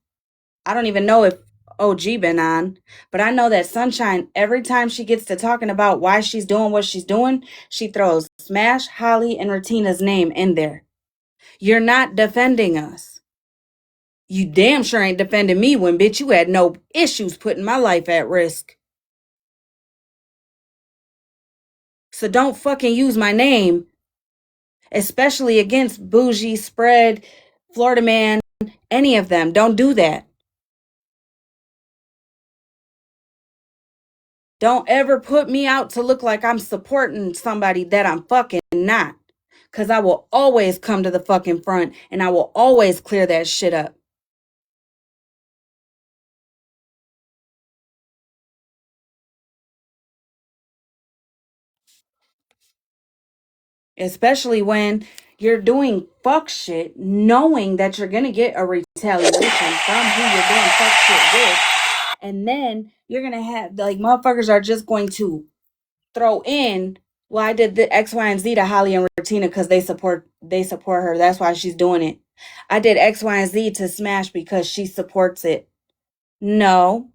[SPEAKER 1] I don't even know if OG been on, but I know that Sunshine, every time she gets to talking about why she's doing what she's doing, she throws Smash, Holly, and Rotina's name in there. You're not defending us. You damn sure ain't defending me when, bitch, you had no issues putting my life at risk. So don't fucking use my name, especially against Bougie, Spread, Florida Man, any of them. Don't do that. Don't ever put me out to look like I'm supporting somebody that I'm fucking not. Because I will always come to the fucking front and I will always clear that shit up. Especially when you're doing fuck shit, knowing that you're going to get a retaliation from who you're doing fuck shit with. And then you're going to have, like, motherfuckers are just going to throw in, well, I did the X, Y, and Z to Holly and Rotina because they support her. That's why she's doing it. I did X, Y, and Z to Smash because she supports it. No.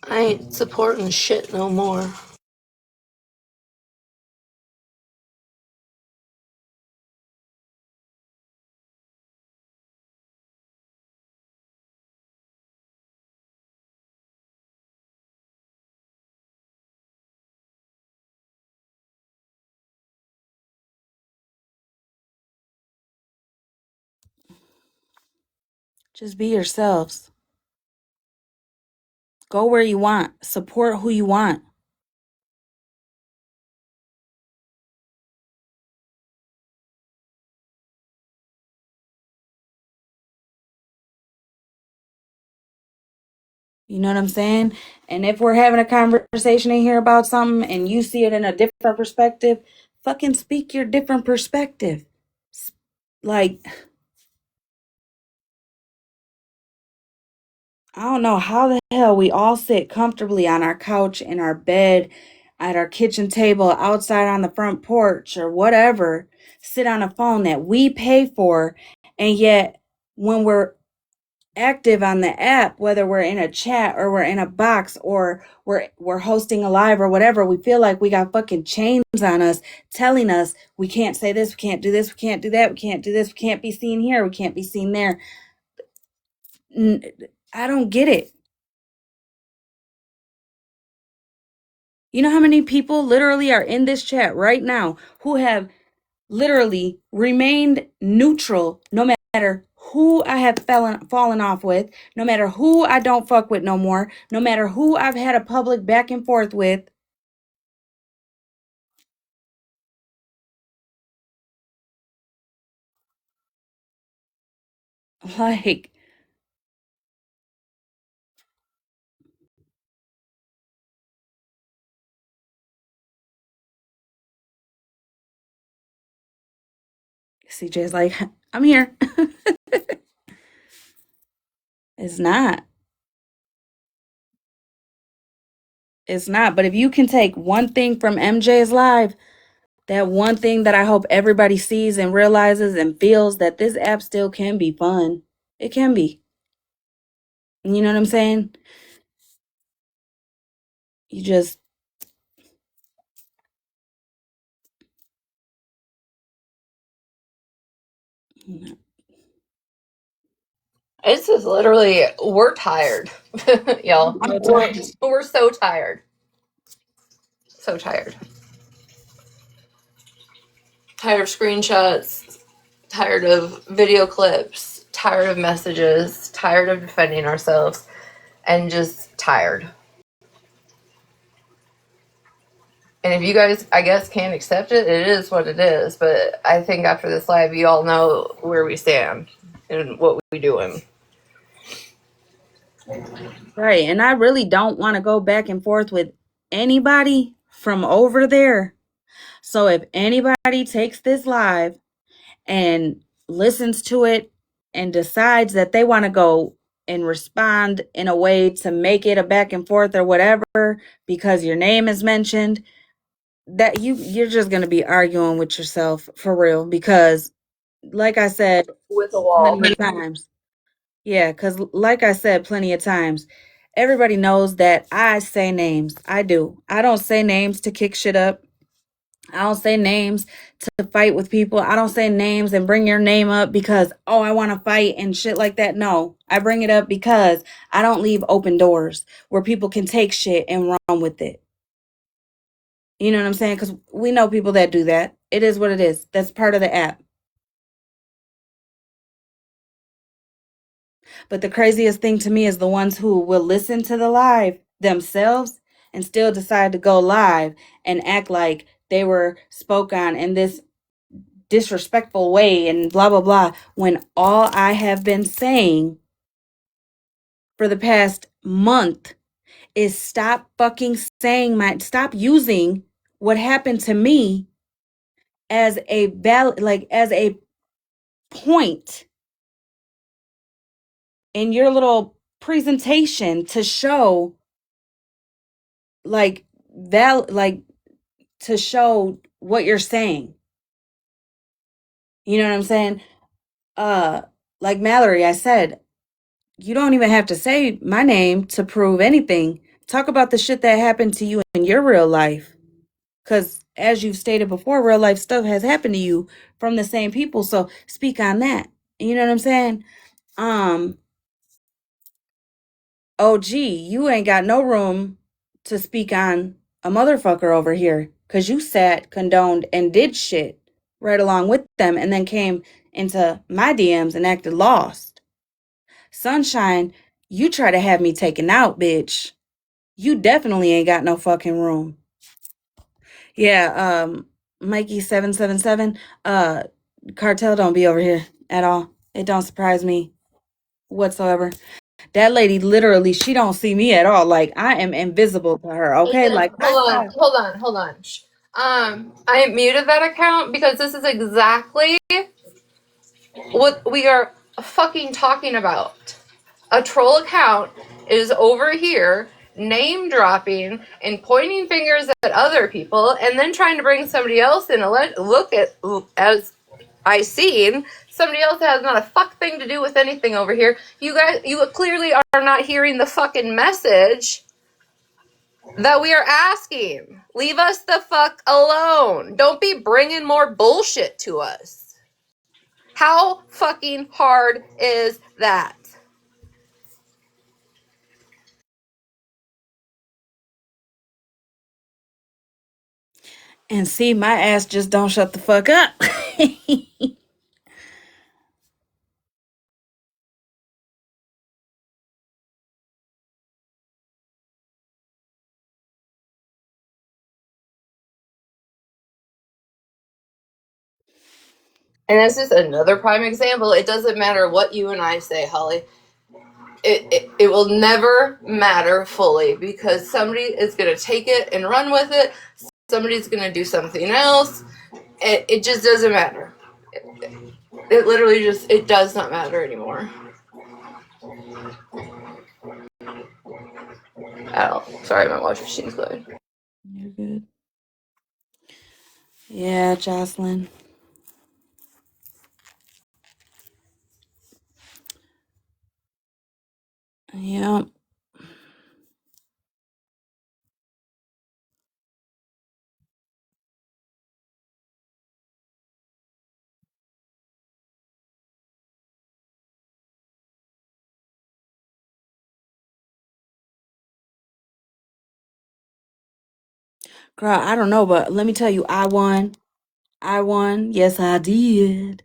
[SPEAKER 2] I ain't supporting shit no more.
[SPEAKER 1] Just be yourselves. Go where you want. Support who you want. You know what I'm saying? And if we're having a conversation in here about something and you see it in a different perspective, fucking speak your different perspective. Like, I don't know how the hell we all sit comfortably on our couch, in our bed, at our kitchen table, outside on the front porch, or whatever, sit on a phone that we pay for, and yet when we're active on the app, whether we're in a chat or we're in a box or we're hosting a live or whatever, we feel like we got fucking chains on us telling us we can't say this, we can't do this, we can't do that, we can't do this, we can't be seen here, we can't be seen there. I don't get it. You know how many people literally are in this chat right now who have literally remained neutral no matter who I have fallen off with, no matter who I don't fuck with no more, no matter who I've had a public back and forth with. Like, CJ's like, I'm here. It's not. It's not. But if you can take one thing from MJ's live, that one thing that I hope everybody sees and realizes and feels, that this app still can be fun. It can be. You know what I'm saying? You just,
[SPEAKER 2] It's just literally, we're tired, y'all. We're so tired. So tired. Tired of screenshots, tired of video clips, tired of messages, tired of defending ourselves, and just tired. And if you guys, I guess, can't accept it, it is what it is. But I think after this live, you all know where we stand and what we doing.
[SPEAKER 1] right. And I really don't want to go back and forth with anybody from over there. So if anybody takes this live and listens to it and decides that they want to go and respond in a way to make it a back and forth or whatever because your name is mentioned, that you're just going to be arguing with yourself for real, because like I said
[SPEAKER 2] With a wall.
[SPEAKER 1] plenty of times, yeah, because like I said plenty of times, everybody knows that I say names. I do. I don't say names to kick shit up. I don't say names to fight with people. I don't say names and bring your name up because, oh, I want to fight and shit like that. No, I bring it up because I don't leave open doors where people can take shit and run with it. You know what I'm saying? Because we know people that do that. It is what it is. That's part of the app. But the craziest thing to me is the ones who will listen to the live themselves and still decide to go live and act like they were spoke on in this disrespectful way and blah blah blah, when all I have been saying for the past month is stop fucking saying stop using what happened to me as a as a point in your little presentation to show like like to show what you're saying. You know what I'm saying? uh like Mallory, I said, you don't even have to say my name to prove anything Talk about the shit that happened to you in your real life. Because as you've stated before, real life stuff has happened to you from the same people. So speak on that. You know what I'm saying? Um, oh, gee, you ain't got no room to speak on a motherfucker over here. Because you sat, condoned, and did shit right along with them and then came into my DMs and acted lost. Sunshine, you try to have me taken out, bitch. You definitely ain't got no fucking room. Yeah, Mikey777, Cartel don't be over here at all. It don't surprise me whatsoever. That lady literally, she don't see me at all. Like I am invisible to her, okay? Like
[SPEAKER 2] Hold on. I muted that account because this is exactly what we are fucking talking about. A troll account is over here name dropping and pointing fingers at other people and then trying to bring somebody else in. Look at, as I seen, somebody else that has not a fuck thing to do with anything over here. You guys, you clearly are not hearing the fucking message that we are asking. Leave us the fuck alone. Don't be bringing more bullshit to us. How fucking hard is that?
[SPEAKER 1] and see, my ass just don't shut the fuck up.
[SPEAKER 2] And this is another prime example. It doesn't matter what you and I say, Holly. It will never matter fully because somebody is going to take it and run with it. Somebody's going to do something else. It just doesn't matter. It literally just, it does not matter anymore. At all. Sorry, my washing machine's going.
[SPEAKER 1] You're good. Yeah, Jocelyn. Yeah. Girl, I don't know, but let me tell you, I won. I won. Yes, I did.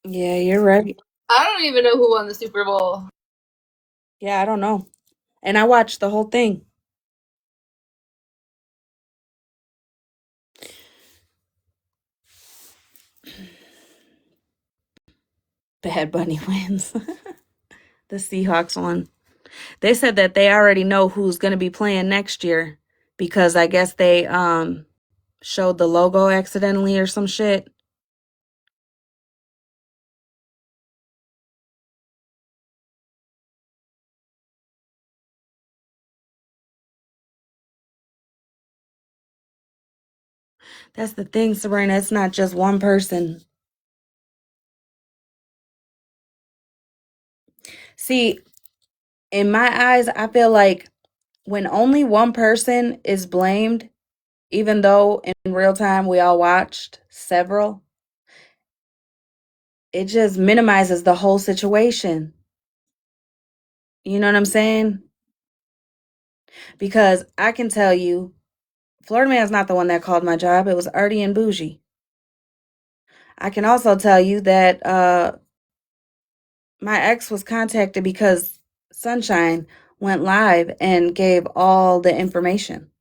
[SPEAKER 1] Yeah, you're right.
[SPEAKER 2] I don't even know who won the Super Bowl.
[SPEAKER 1] Yeah, I don't know. And I watched the whole thing. Bad Bunny wins. The Seahawks won. They said that they already know who's going to be playing next year because I guess they showed the logo accidentally or some shit. That's the thing, Sabrina. It's not just one person. See, in my eyes, I feel like when only one person is blamed, even though in real time we all watched several, it just minimizes the whole situation. You know what I'm saying? Because I can tell you, Florida Man's not the one that called my job. It was Artie and Bougie. I can also tell you that my ex was contacted because Sunshine went live and gave all the information.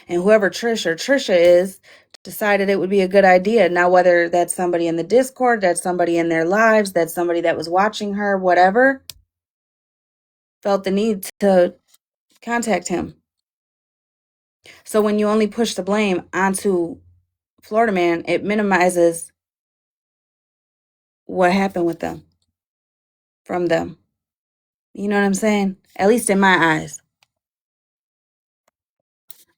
[SPEAKER 1] And whoever Trisha is decided it would be a good idea. Now, whether that's somebody in the Discord, that's somebody in their lives, that's somebody that was watching her, whatever, felt the need to contact him. So when you only push the blame onto Florida Man, it minimizes what happened with them, from them. You know what I'm saying? At least in my eyes.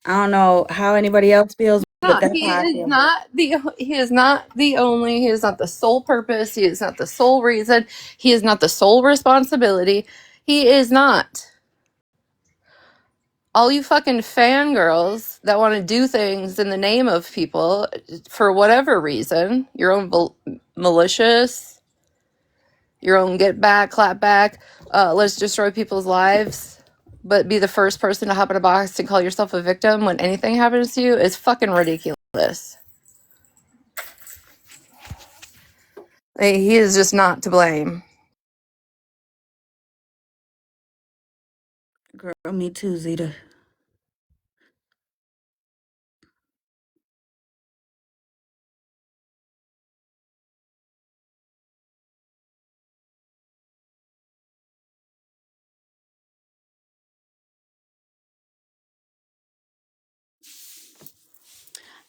[SPEAKER 1] I don't know how anybody else feels, but that's
[SPEAKER 2] He
[SPEAKER 1] how I
[SPEAKER 2] is
[SPEAKER 1] feel.
[SPEAKER 2] not the only, he is not the sole purpose, he is not the sole reason, he is not the sole responsibility. He is not. All you fucking fangirls that want to do things in the name of people for whatever reason, your own malicious, your own get back, clap back, let's destroy people's lives, but be the first person to hop in a box and call yourself a victim when anything happens to you is fucking ridiculous. He is just not to blame.
[SPEAKER 1] Girl, me too, Zeta.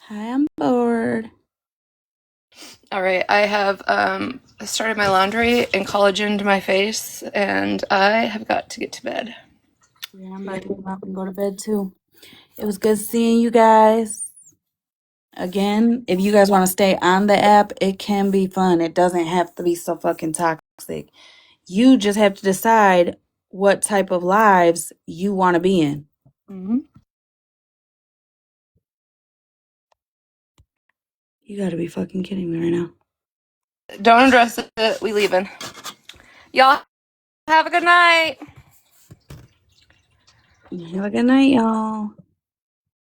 [SPEAKER 1] Hi, I'm bored.
[SPEAKER 2] All right, I have started my laundry and collagened my face, and I have got to get to bed.
[SPEAKER 1] Yeah, I'm about to get up and go to bed too. It was good seeing you guys. Again, if you guys want to stay on the app, it can be fun. It doesn't have to be so fucking toxic. You just have to decide what type of lives you want to be in.
[SPEAKER 2] Mm-hmm.
[SPEAKER 1] You gotta be fucking kidding me right now.
[SPEAKER 2] Don't address it. We leaving. Y'all have a good night.
[SPEAKER 1] Have a good night, y'all.